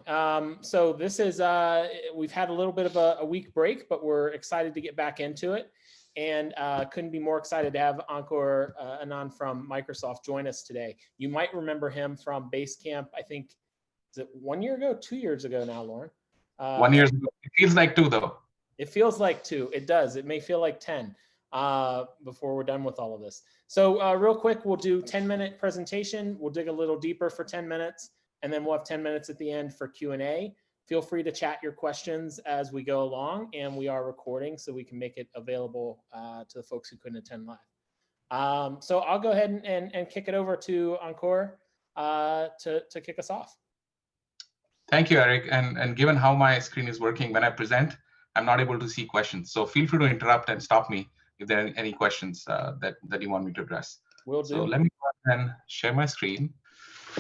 So this is, we've had a little bit of a week break, but we're excited to get back into it. And couldn't be more excited to have Ankur Anand from Microsoft join us today. You might remember him from Basecamp, I think, is it 1 year ago, 2 years ago now, Lauren? 1 year ago. It feels like 2 though. It feels like 2. It does. It may feel like 10 before we're done with all of this. So real quick, we'll do 10-minute presentation. We'll dig a little deeper for 10 minutes, and then we'll have 10 minutes at the end for Q&A. Feel free to chat your questions as we go along, and we are recording so we can make it available to the folks who couldn't attend live. So I'll go ahead and kick it over to Ankur to kick us off. Thank you, Eric. And given how my screen is working when I present, I'm not able to see questions. So feel free to interrupt and stop me if there are any questions that you want me to address. Will do. So let me go ahead and share my screen.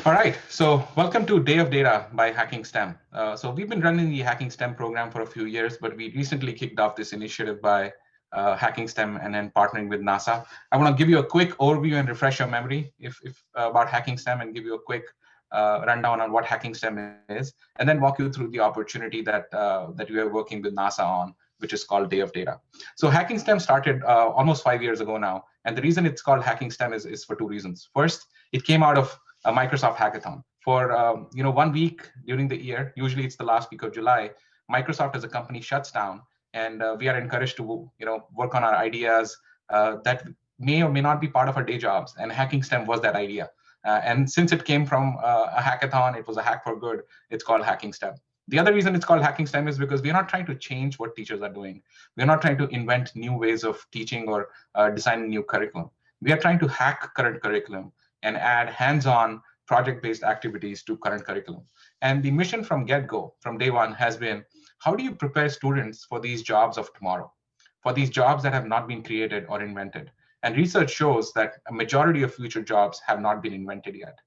All right, so welcome to Day of Data by Hacking STEM. So we've been running the Hacking STEM program for a few years, but we recently kicked off this initiative by Hacking STEM and then partnering with NASA. I want to give you a quick overview and refresh your memory about Hacking STEM and give you a quick rundown on what Hacking STEM is, and then walk you through the opportunity that we are working with NASA on, which is called Day of Data. So Hacking STEM started almost 5 years ago now, and the reason it's called Hacking STEM is for 2 reasons. First, it came out of a Microsoft hackathon. For 1 week during the year, usually it's the last week of July, Microsoft as a company shuts down, and we are encouraged to work on our ideas that may or may not be part of our day jobs, and Hacking STEM was that idea. And since it came from a hackathon, it was a hack for good, it's called Hacking STEM. The other reason it's called Hacking STEM is because we're not trying to change what teachers are doing. We're not trying to invent new ways of teaching or designing new curriculum. We are trying to hack current curriculum and add hands-on project-based activities to current curriculum. And the mission from get-go, from day one, has been, how do you prepare students for these jobs of tomorrow, for these jobs that have not been created or invented? And research shows that a majority of future jobs have not been invented yet.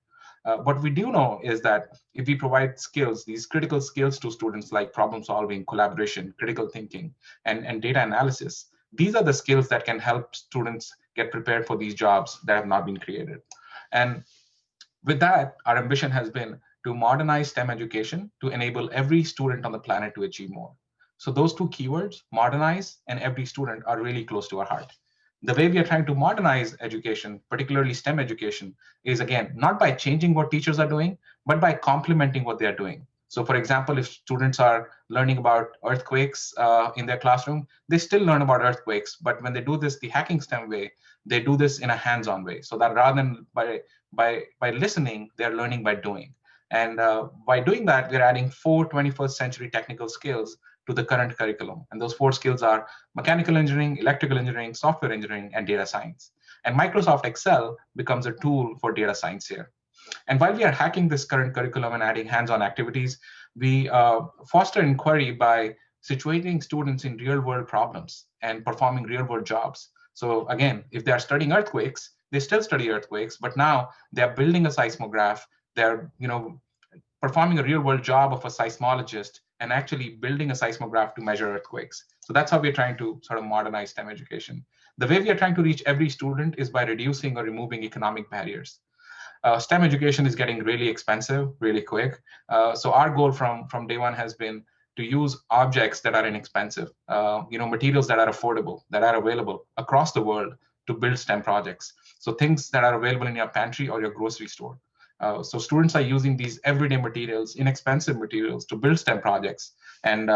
What we do know is that if we provide skills, these critical skills to students like problem solving, collaboration, critical thinking, and data analysis, these are the skills that can help students get prepared for these jobs that have not been created. And with that, our ambition has been to modernize STEM education to enable every student on the planet to achieve more. So those 2 keywords, modernize and every student, are really close to our heart. The way we are trying to modernize education, particularly STEM education, is again, not by changing what teachers are doing, but by complementing what they are doing. So for example, if students are learning about earthquakes in their classroom, they still learn about earthquakes, but when they do this the Hacking STEM way, they do this in a hands-on way. So that rather than by listening, they're learning by doing. And by doing that, we're adding 4 21st century technical skills to the current curriculum. And those 4 skills are mechanical engineering, electrical engineering, software engineering, and data science. And Microsoft Excel becomes a tool for data science here. And while we are hacking this current curriculum and adding hands-on activities, we foster inquiry by situating students in real-world problems and performing real-world jobs. So again, if they are studying earthquakes, they still study earthquakes, but now they're building a seismograph. They're performing a real-world job of a seismologist and actually building a seismograph to measure earthquakes. So that's how we're trying to sort of modernize STEM education. The way we are trying to reach every student is by reducing or removing economic barriers. STEM education is getting really expensive, really quick. So our goal from day one has been to use objects that are inexpensive, materials that are affordable, that are available across the world to build STEM projects. So things that are available in your pantry or your grocery store. So students are using these everyday materials, inexpensive materials, to build STEM projects and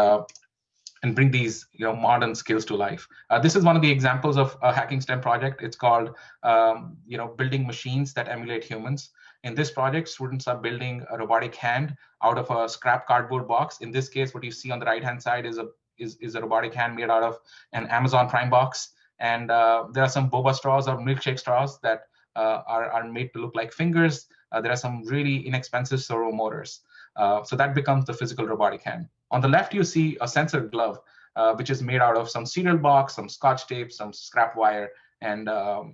bring these modern skills to life. This is one of the examples of a Hacking STEM project. It's called building machines that emulate humans. In this project, students are building a robotic hand out of a scrap cardboard box. In this case, what you see on the right-hand side is a robotic hand made out of an Amazon Prime box. And there are some boba straws or milkshake straws that are made to look like fingers. There are some really inexpensive servo motors. So that becomes the physical robotic hand. On the left, you see a sensor glove, which is made out of some cereal box, some scotch tape, some scrap wire, and a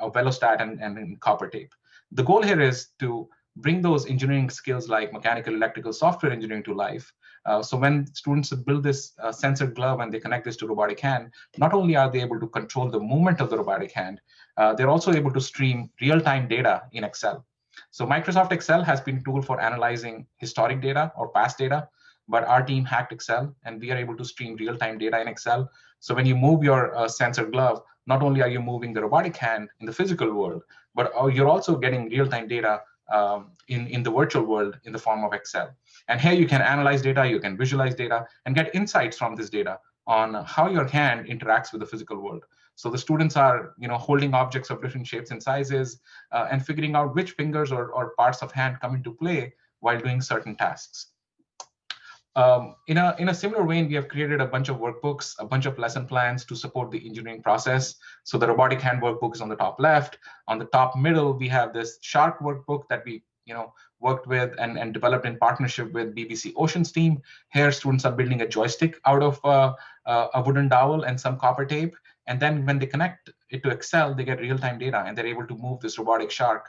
velostat and copper tape. The goal here is to bring those engineering skills like mechanical, electrical, software engineering to life. So when students build this sensor glove and they connect this to robotic hand, not only are they able to control the movement of the robotic hand, they're also able to stream real-time data in Excel. So Microsoft Excel has been a tool for analyzing historic data or past data, but our team hacked Excel and we are able to stream real-time data in Excel. So when you move your sensor glove, not only are you moving the robotic hand in the physical world, but you're also getting real-time data in the virtual world in the form of Excel. And here you can analyze data, you can visualize data, and get insights from this data on how your hand interacts with the physical world. So the students are, holding objects of different shapes and sizes and figuring out which fingers or parts of hand come into play while doing certain tasks. In a similar vein, we have created a bunch of workbooks, a bunch of lesson plans to support the engineering process. So the robotic hand workbook is on the top left. On the top middle, we have this shark workbook that we worked with and developed in partnership with BBC Ocean's team. Here, students are building a joystick out of a wooden dowel and some copper tape. And then when they connect it to Excel, they get real-time data, and they're able to move this robotic shark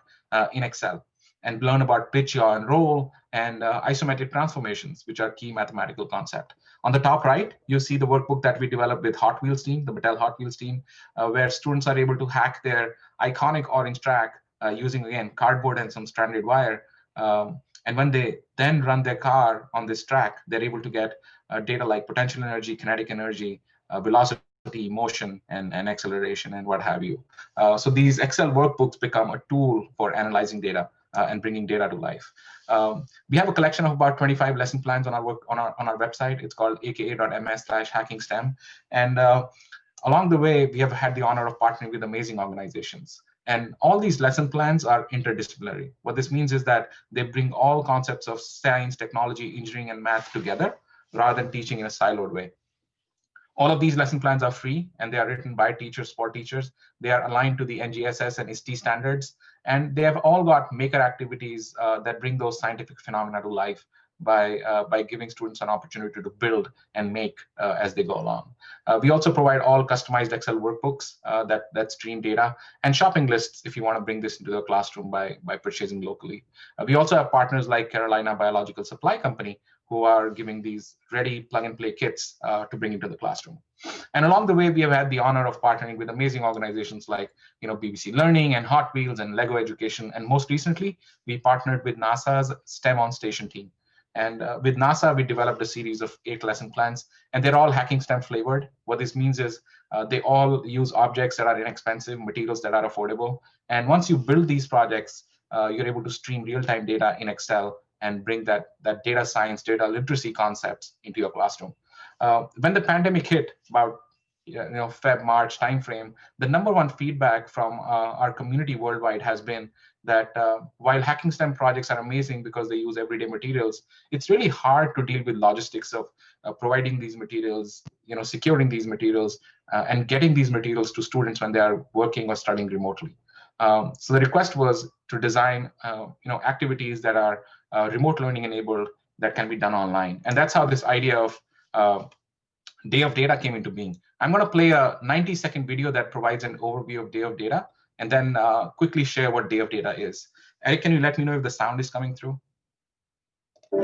in Excel and learn about pitch, yaw, and roll, and isometric transformations, which are key mathematical concept. On the top right, you see the workbook that we developed with Hot Wheels team, the Mattel Hot Wheels team, where students are able to hack their iconic orange track using, again, cardboard and some stranded wire. And when they then run their car on this track, they're able to get data like potential energy, kinetic energy, velocity, motion, and acceleration, and what have you. So these Excel workbooks become a tool for analyzing data and bringing data to life. We have a collection of about 25 lesson plans on our website. It's called aka.ms/hackingstem. And along the way, we have had the honor of partnering with amazing organizations. And all these lesson plans are interdisciplinary. What this means is that they bring all concepts of science, technology, engineering, and math together rather than teaching in a siloed way. All of these lesson plans are free, and they are written by teachers for teachers. They are aligned to the NGSS and ISTE standards, and they have all got maker activities that bring those scientific phenomena to life by giving students an opportunity to build and make as they go along. We also provide all customized Excel workbooks that stream data, and shopping lists if you want to bring this into the classroom by purchasing locally. We also have partners like Carolina Biological Supply Company, who are giving these ready plug-and-play kits to bring into the classroom. And along the way, we have had the honor of partnering with amazing organizations like BBC Learning and Hot Wheels and Lego Education. And most recently, we partnered with NASA's STEM on Station team. And with NASA, we developed a series of 8 lesson plans, and they're all Hacking STEM flavored. What this means is they all use objects that are inexpensive, materials that are affordable. And once you build these projects, you're able to stream real-time data in Excel and bring that data science, data literacy concepts into your classroom. When the pandemic hit, about Feb, March timeframe, the #1 feedback from our community worldwide has been that while Hacking STEM projects are amazing because they use everyday materials, it's really hard to deal with logistics of providing these materials, securing these materials, and getting these materials to students when they are working or studying remotely. So the request was to design activities that are remote learning enabled that can be done online. And that's how this idea of Day of Data came into being. I'm going to play a 90-second video that provides an overview of Day of Data, and then quickly share what Day of Data is. Eric, can you let me know if the sound is coming through?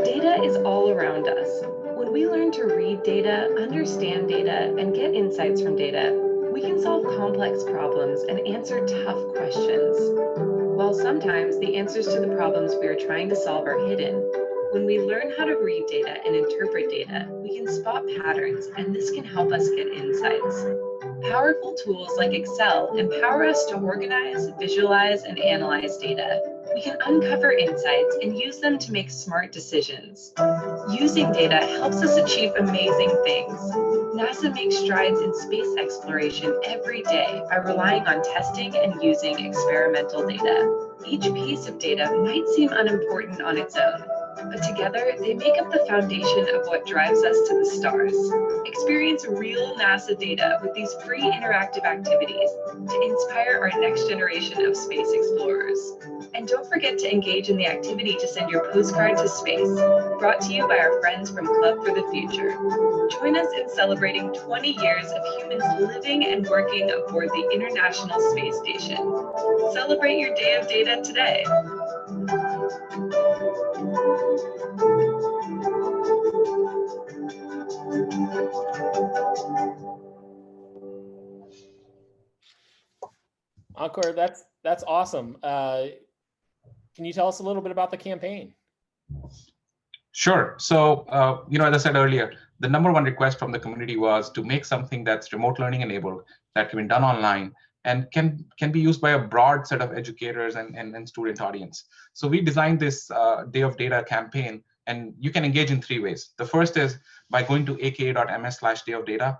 Data is all around us. When we learn to read data, understand data, and get insights from data, we can solve complex problems and answer tough questions. While sometimes the answers to the problems we are trying to solve are hidden, when we learn how to read data and interpret data, we can spot patterns, and this can help us get insights. Powerful tools like Excel empower us to organize, visualize, and analyze data. We can uncover insights and use them to make smart decisions. Using data helps us achieve amazing things. NASA makes strides in space exploration every day by relying on testing and using experimental data. Each piece of data might seem unimportant on its own, but together they make up the foundation of what drives us to the stars. Experience real NASA data with these free interactive activities to inspire our next generation of space explorers. And don't forget to engage in the activity to send your postcard to space, brought to you by our friends from Club for the Future. Join us in celebrating 20 years of humans living and working aboard the International Space Station. Celebrate your Day of Data today. Ankur, that's awesome. Can you tell us a little bit about the campaign? Sure. So, as I said earlier, the number one request from the community was to make something that's remote learning enabled, that can be done online, and can be used by a broad set of educators and student audience. So we designed this Day of Data campaign, and you can engage in 3 ways. The first is by going to aka.ms/day of data.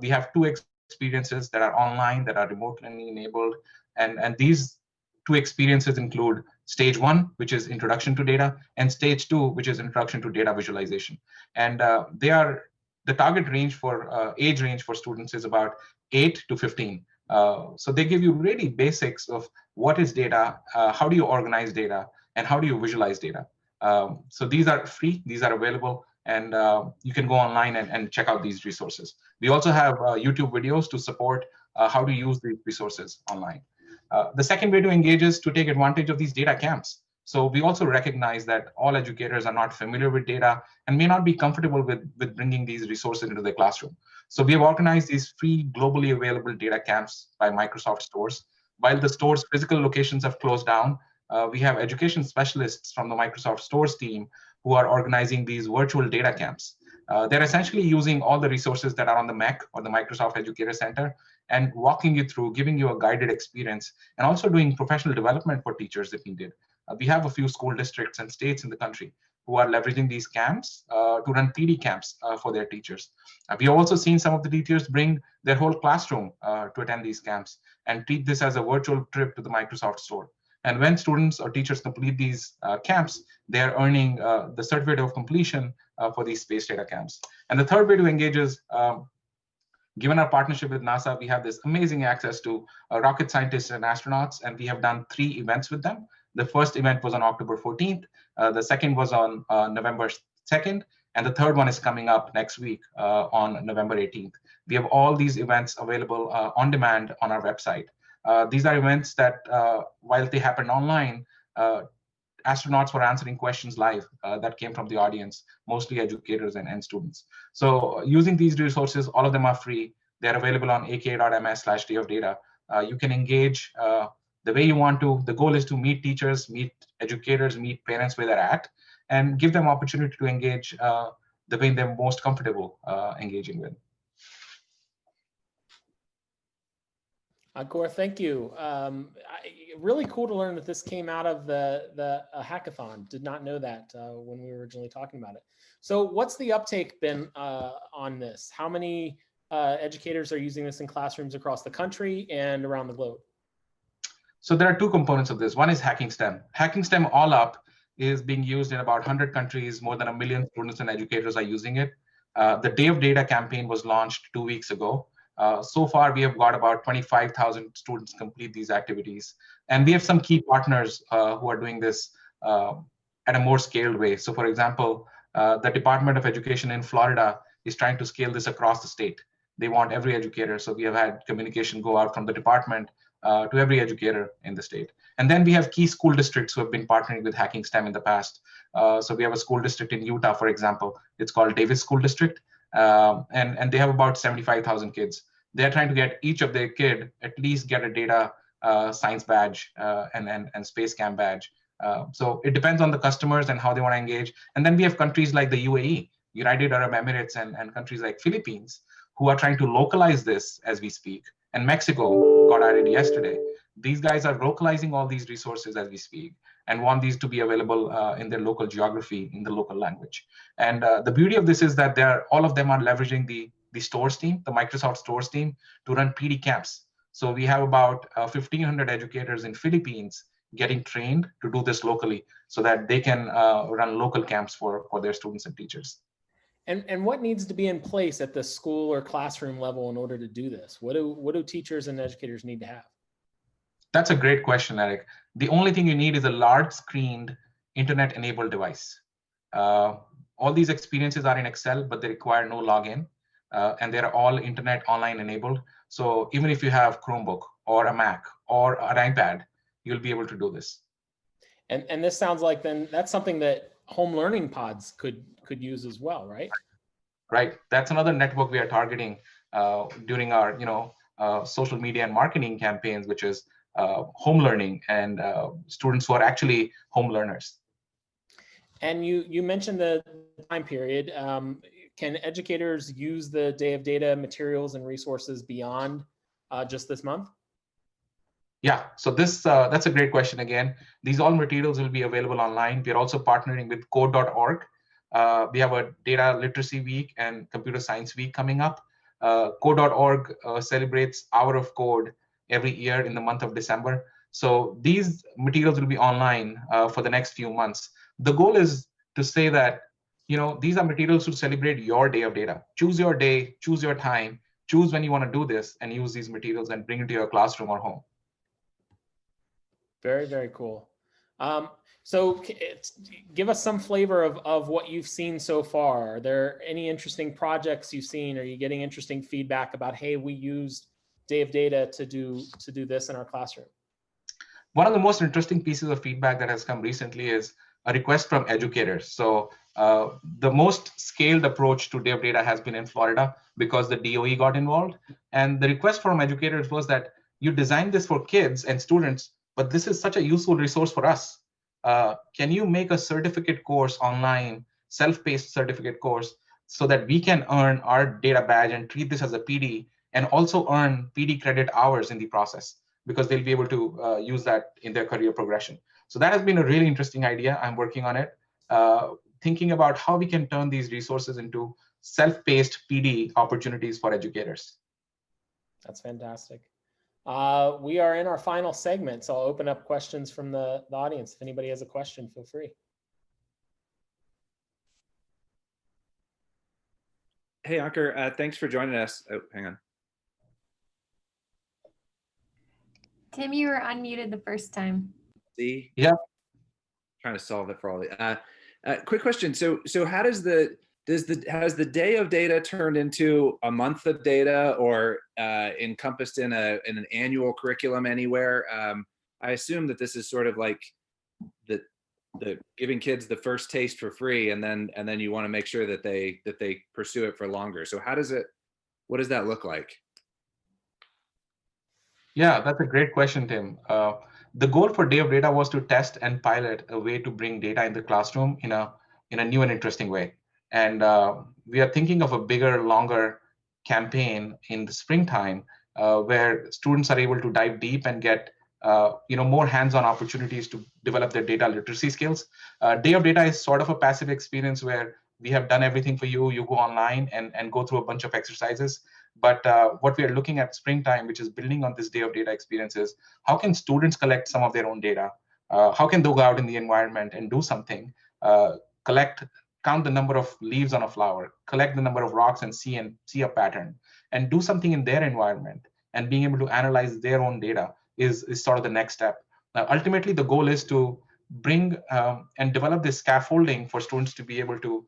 We have 2 experiences that are online, that are remote learning enabled, and these 2 experiences include stage 1, which is introduction to data, and stage 2, which is introduction to data visualization. And the target range for age range for students is about 8 to 15. So they give you really basics of what is data, how do you organize data, and how do you visualize data. So these are free, these are available, and you can go online and check out these resources. We also have YouTube videos to support how to use these resources online. The second way to engage is to take advantage of these data camps. So we also recognize that all educators are not familiar with data and may not be comfortable with bringing these resources into their classroom. So we have organized these free globally available data camps by Microsoft stores. While the store's physical locations have closed down, we have education specialists from the Microsoft stores team who are organizing these virtual data camps. They're essentially using all the resources that are on the MEC or the Microsoft Educator Center and walking you through, giving you a guided experience, and also doing professional development for teachers if needed. We have a few school districts and states in the country who are leveraging these camps to run PD camps for their teachers. We've also seen some of the teachers bring their whole classroom to attend these camps and treat this as a virtual trip to the Microsoft store. And when students or teachers complete these camps, they are earning the certificate of completion for these space data camps. And the third way to engage is, given our partnership with NASA, we have this amazing access to rocket scientists and astronauts, and we have done 3 events with them. The first event was on October 14th, the second was on November 2nd, and the third one is coming up next week on November 18th. We have all these events available on demand on our website. These are events that, while they happened online, astronauts were answering questions live that came from the audience, mostly educators and students. So using these resources, all of them are free. They're available on aka.ms/day of data. You can engage the way you want to. The goal is to meet teachers, meet educators, meet parents where they're at, and give them opportunity to engage the way they're most comfortable engaging with. Ankor, thank you. Really cool to learn that this came out of the hackathon. Did not know that when we were originally talking about it. So what's the uptake been on this? How many educators are using this in classrooms across the country and around the globe? So there are 2 components of this. One is Hacking STEM. Hacking STEM all up is being used in about 100 countries. More than 1 million students and educators are using it. The Day of Data campaign was launched 2 weeks ago. So far, we have got about 25,000 students complete these activities. And we have some key partners who are doing this at a more scaled way. So for example, the Department of Education in Florida is trying to scale this across the state. They want every educator. So we have had communication go out from the department to every educator in the state. And then we have key school districts who have been partnering with Hacking STEM in the past. So we have a school district in Utah, for example. It's called Davis School District. And they have about 75,000 kids. They're trying to get each of their kid at least get a data science badge and Basecamp badge. So it depends on the customers and how they want to engage. And then we have countries like the UAE, United Arab Emirates, and countries like Philippines who are trying to localize this as we speak. And Mexico got added yesterday. These guys are localizing all these resources as we speak and want these to be available in their local geography, in the local language. And the beauty of this is that all of them are leveraging the stores team, the Microsoft stores team, to run PD camps. So we have about 1,500 educators in Philippines getting trained to do this locally so that they can run local camps for their students and teachers. And what needs to be in place at the school or classroom level in order to do this? What do teachers and educators need to have? That's a great question, Eric. The only thing you need is a large screened internet-enabled device. All these experiences are in Excel, but they require no login, and they're all internet online enabled. So even if you have Chromebook or a Mac or an iPad, you'll be able to do this. And this sounds like then that's something that home learning pods could use as well, right? Right. That's another network we are targeting during our social media and marketing campaigns, which is home learning and students who are actually home learners. And you mentioned the time period. Can educators use the Day of Data materials and resources beyond just this month? Yeah, so that's a great question again. These all materials will be available online. We're also partnering with code.org. We have a data literacy week and computer science week coming up. Code.org celebrates Hour of Code every year in the month of December. So these materials will be online for the next few months. The goal is to say that, these are materials to celebrate your day of data. Choose your day, choose your time, choose when you want to do this, and use these materials and bring it to your classroom or home. Very, very cool. So give us some flavor of what you've seen so far. Are there any interesting projects you've seen? Are you getting interesting feedback about, hey, we used Day of Data to do this in our classroom? One of the most interesting pieces of feedback that has come recently is a request from educators. So the most scaled approach to Day of Data has been in Florida because the DOE got involved. And the request from educators was that you designed this for kids and students, but this is such a useful resource for us. Can you make a certificate course online, self-paced certificate course, so that we can earn our data badge and treat this as a PD and also earn PD credit hours in the process, because they'll be able to use that in their career progression. So that has been a really interesting idea. I'm working on it, thinking about how we can turn these resources into self-paced PD opportunities for educators. That's fantastic. We are in our final segment, so I'll open up questions from the audience. If anybody has a question, feel free. Hey, Ankur, thanks for joining us. Oh, hang on. Tim, you were unmuted the first time. See? Yeah. Trying to solve it for all the. Quick question. So how has the Day of Data turned into a month of data, or encompassed in an annual curriculum anywhere? I assume that this is sort of like the giving kids the first taste for free, and then you want to make sure that they pursue it for longer. So what does that look like? Yeah, that's a great question, Tim. The goal for Day of Data was to test and pilot a way to bring data in the classroom in a new and interesting way. And we are thinking of a bigger, longer campaign in the springtime where students are able to dive deep and get more hands-on opportunities to develop their data literacy skills. Day of Data is sort of a passive experience where we have done everything for you. You go online and go through a bunch of exercises. But what we are looking at springtime, which is building on this Day of Data experience, is how can students collect some of their own data? How can they go out in the environment and do something? Count the number of leaves on a flower, collect the number of rocks and see a pattern, and do something in their environment. And being able to analyze their own data is sort of the next step. Ultimately, the goal is to bring and develop this scaffolding for students to be able to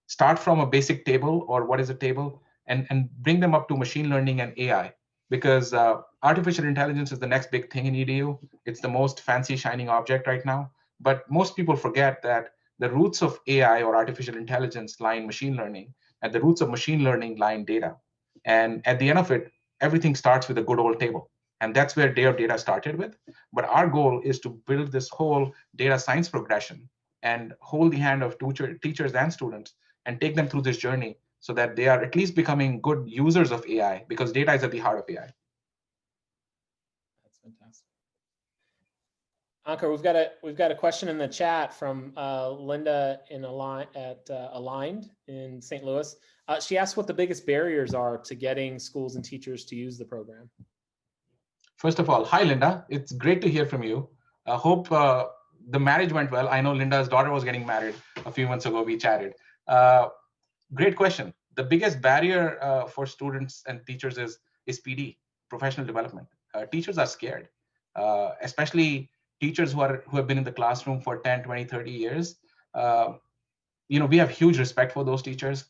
start from a basic table, or what is a table, and bring them up to machine learning and AI, because artificial intelligence is the next big thing in EDU. It's the most fancy shining object right now. But most people forget that the roots of AI or artificial intelligence lie in machine learning, and the roots of machine learning lie in data. And at the end of it, everything starts with a good old table. And that's where Day of Data started with. But our goal is to build this whole data science progression and hold the hand of teachers and students and take them through this journey, so that they are at least becoming good users of AI, because data is at the heart of AI. That's fantastic. Ankur, we've got a question in the chat from Linda at Aligned in St. Louis. She asked what the biggest barriers are to getting schools and teachers to use the program. First of all, hi, Linda. It's great to hear from you. I hope the marriage went well. I know Linda's daughter was getting married a few months ago. We chatted. Great question. The biggest barrier for students and teachers is PD, professional development. Teachers are scared, especially teachers who have been in the classroom for 10, 20, 30 years. We have huge respect for those teachers.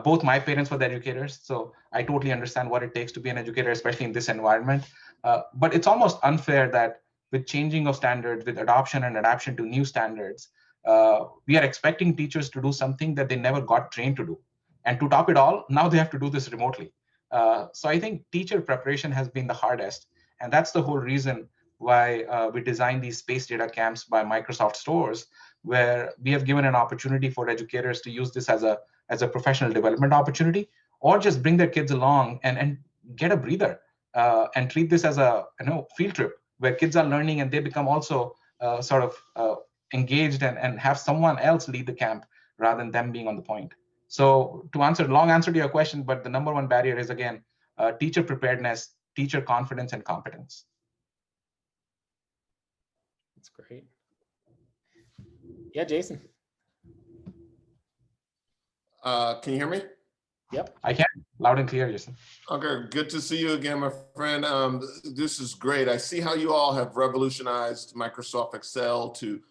Both my parents were the educators, so I totally understand what it takes to be an educator, especially in this environment. But it's almost unfair that with changing of standards, with adoption and adaptation to new standards, we are expecting teachers to do something that they never got trained to do. And to top it all, now they have to do this remotely. So I think teacher preparation has been the hardest. And that's the whole reason why we designed these space data camps by Microsoft stores, where we have given an opportunity for educators to use this as a professional development opportunity, or just bring their kids along and get a breather and treat this as a field trip where kids are learning and they become also sort of engaged and have someone else lead the camp rather than them being on the point. So long answer to your question, but the number one barrier is, again, teacher preparedness, teacher confidence, and competence. That's great. Yeah, Jason. Can you hear me? Yep. I can, loud and clear, Jason. Okay, good to see you again, my friend. This is great. I see how you all have revolutionized Microsoft Excel to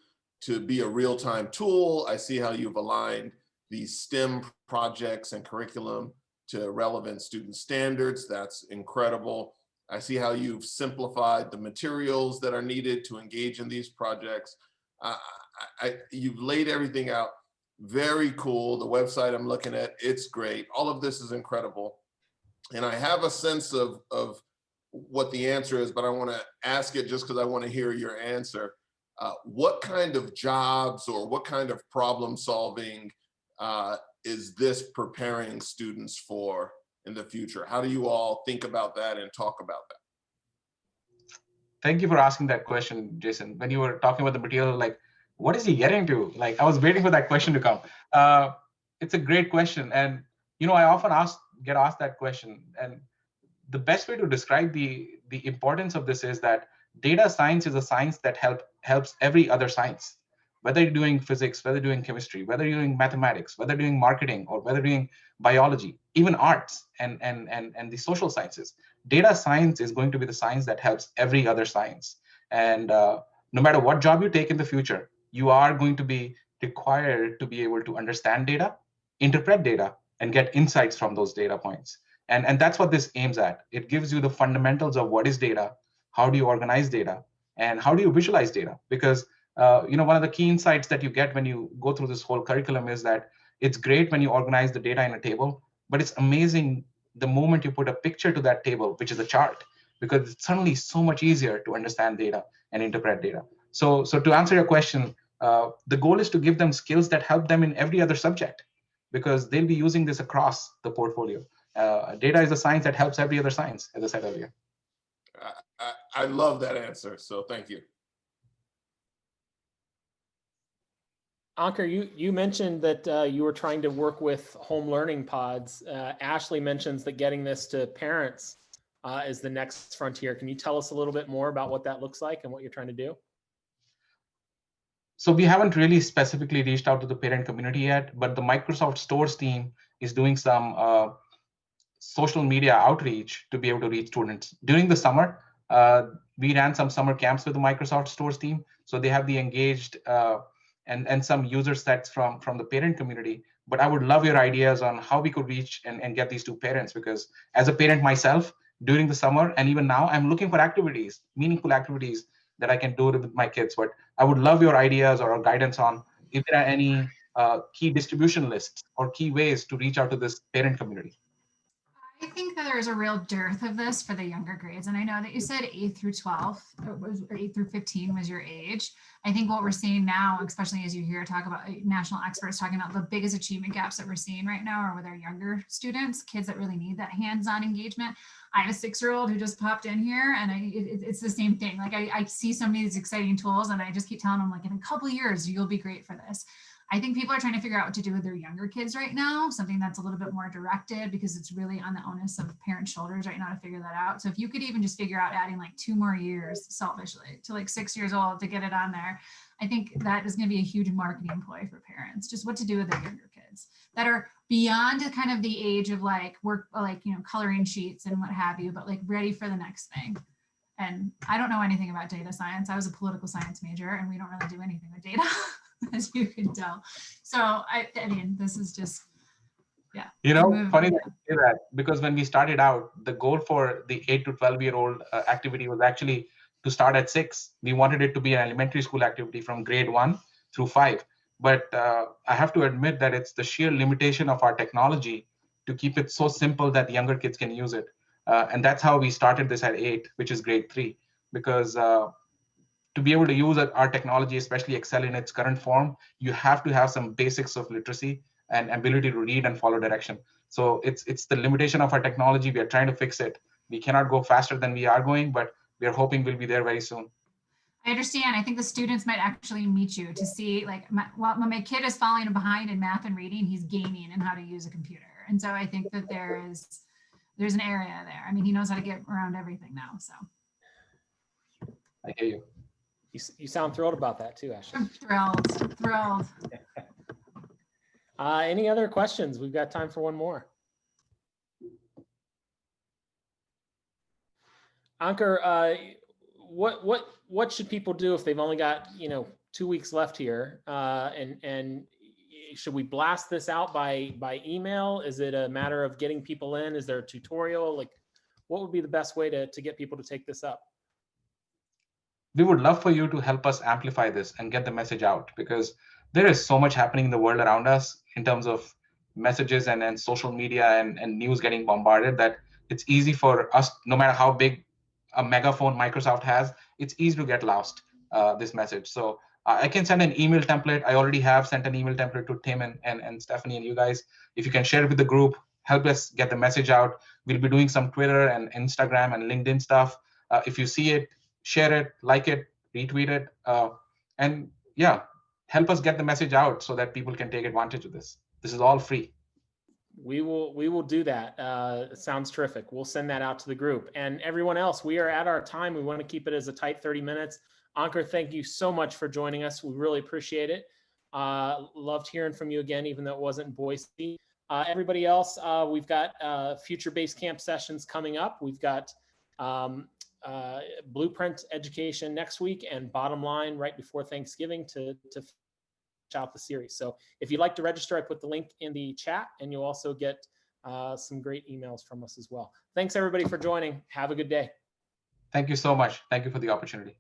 be a real-time tool. I see how you've aligned these STEM projects and curriculum to relevant student standards. That's incredible. I see how you've simplified the materials that are needed to engage in these projects. You've laid everything out. Very cool. The website I'm looking at, it's great. All of this is incredible. And I have a sense of what the answer is, but I want to ask it just because I want to hear your answer. What kind of jobs or what kind of problem solving is this preparing students for in the future? How do you all think about that and talk about that? Thank you for asking that question, Jason. When you were talking about the material, like, what is he getting to? Like, I was waiting for that question to come. It's a great question. And, I often get asked that question. And the best way to describe the importance of this is that data science is a science that helps every other science. Whether you're doing physics, whether you're doing chemistry, whether you're doing mathematics, whether you're doing marketing, or whether you're doing biology, even arts and the social sciences, data science is going to be the science that helps every other science. And no matter what job you take in the future, you are going to be required to be able to understand data, interpret data, and get insights from those data points. And that's what this aims at. It gives you the fundamentals of what is data, how do you organize data, and how do you visualize data. Because one of the key insights that you get when you go through this whole curriculum is that it's great when you organize the data in a table, but it's amazing the moment you put a picture to that table, which is a chart, because it's suddenly so much easier to understand data and interpret data. So to answer your question, the goal is to give them skills that help them in every other subject, because they'll be using this across the portfolio. Data is a science that helps every other science, as I said earlier. I love that answer, so thank you. Ankur, you mentioned that you were trying to work with home learning pods. Ashley mentions that getting this to parents is the next frontier. Can you tell us a little bit more about what that looks like and what you're trying to do? So we haven't really specifically reached out to the parent community yet, but the Microsoft Stores team is doing some social media outreach to be able to reach students. During the summer, we ran some summer camps with the Microsoft Stores team. So they have the engaged and some user sets from the parent community. But I would love your ideas on how we could reach and get these to parents, because as a parent myself, during the summer and even now, I'm looking for activities, meaningful activities that I can do with my kids. But I would love your ideas or guidance on if there are any key distribution lists or key ways to reach out to this parent community. I think that there's a real dearth of this for the younger grades. And I know that you said 8 through 12, or 8 through 15 was your age. I think what we're seeing now, especially as you hear talk about national experts talking about the biggest achievement gaps that we're seeing right now are with our younger students, kids that really need that hands-on engagement. I have a 6-year-old who just popped in here, and it's the same thing. Like I see some of these exciting tools, and I just keep telling them, like, in a couple of years, you'll be great for this. I think people are trying to figure out what to do with their younger kids right now, something that's a little bit more directed, because it's really on the onus of parents' shoulders right now to figure that out. So if you could even just figure out adding like 2 more years selfishly to like 6 years old to get it on there, I think that is going to be a huge marketing ploy for parents, just what to do with their younger kids that are beyond kind of the age of like work, like, coloring sheets and what have you, but like ready for the next thing. And I don't know anything about data science. I was a political science major, and we don't really do anything with data, as you can tell. So I mean, this is just, yeah. Funny that you say that, because when we started out, the goal for the 8 to 12-year-old activity was actually to start at 6. We wanted it to be an elementary school activity from grade 1 through 5. But I have to admit that it's the sheer limitation of our technology to keep it so simple that the younger kids can use it. And that's how we started this at 8, which is grade 3. because to be able to use our technology, especially Excel in its current form, you have to have some basics of literacy and ability to read and follow direction. So it's the limitation of our technology. We are trying to fix it. We cannot go faster than we are going, but we are hoping we'll be there very soon. I understand. I think the students might actually meet you to see, like, when my kid is falling behind in math and reading, he's gaining in how to use a computer. And so I think that there's an area there. I mean, he knows how to get around everything now. So I hear you. You sound thrilled about that too, Ashley. I'm thrilled. Any other questions? We've got time for one more. Ankur, what should people do if they've only got 2 weeks left here? And should we blast this out by email? Is it a matter of getting people in? Is there a tutorial? Like, what would be the best way to get people to take this up? We would love for you to help us amplify this and get the message out, because there is so much happening in the world around us in terms of messages and social media and news getting bombarded, that it's easy for us, no matter how big a megaphone Microsoft has, it's easy to get lost, this message. So I can send an email template. I already have sent an email template to Tim and Stephanie and you guys. If you can share it with the group, help us get the message out. We'll be doing some Twitter and Instagram and LinkedIn stuff. If you see it, share it, like it, retweet it, and yeah, help us get the message out so that people can take advantage of this. This is all free. We will do that. It sounds terrific. We'll send that out to the group. And everyone else, we are at our time. We want to keep it as a tight 30 minutes. Ankur, thank you so much for joining us. We really appreciate it. Loved hearing from you again, even though it wasn't in Boise. Everybody else, we've got future Basecamp sessions coming up. We've got Blueprint Education next week and Bottom Line right before Thanksgiving to finish out the series. So if you'd like to register, I put the link in the chat, and you'll also get some great emails from us as well. Thanks everybody for joining. Have a good day. Thank you so much. Thank you for the opportunity.